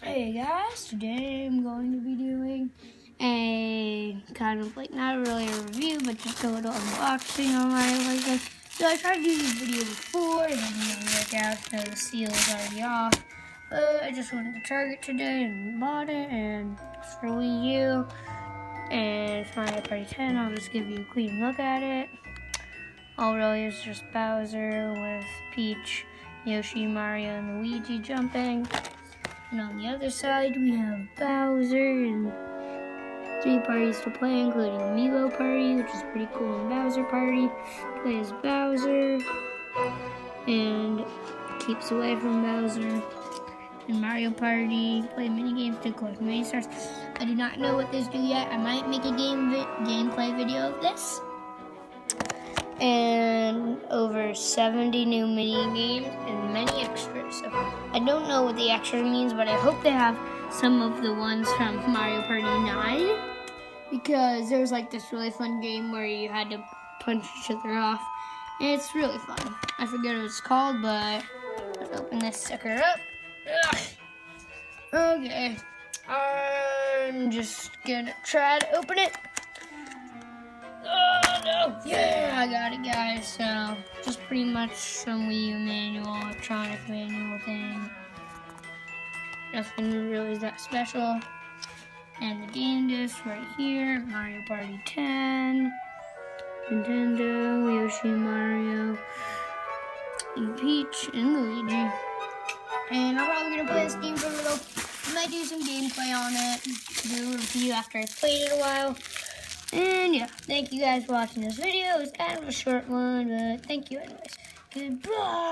Hey guys, today I'm going to be doing a kind of like not really a review, but just a little unboxing on Mario Party. So I tried to do this video before, and it didn't work out, so the seal is already off. But I just went to Target today and bought it, and it's for Wii U, and it's Mario Party 10. I'll just give you a clean look at it. All really is just Bowser with Peach, Yoshi, Mario, and Luigi jumping. And on the other side, we have Bowser and 3 parties to play, including Amiibo Party, which is pretty cool, and Bowser Party. Play as Bowser and keeps away from Bowser. And Mario Party, play mini games to collect mini stars. I do not know what this do yet. I might make a gameplay video of this. And over 70 new mini games and many extras. So I don't know what the extra means, but I hope they have some of the ones from Mario Party 9, because there was like this really fun game where you had to punch each other off, and it's really fun. I forget what it's called, but let's open this sucker up. Ugh. Okay, I'm just gonna try to open it. Oh no! Yeah, I got it, guys. So, just pretty much some Wii U manual, electronic manual thing. Nothing really that special. And the game disc right here, Mario Party 10, Nintendo, Yoshi, Mario, and Peach, and Luigi. And I'm probably gonna play this game for a little. I might do some gameplay on it, do a review after I've played it a while. And yeah, thank you guys for watching this video. It's kind of a short one, but thank you anyways. Goodbye!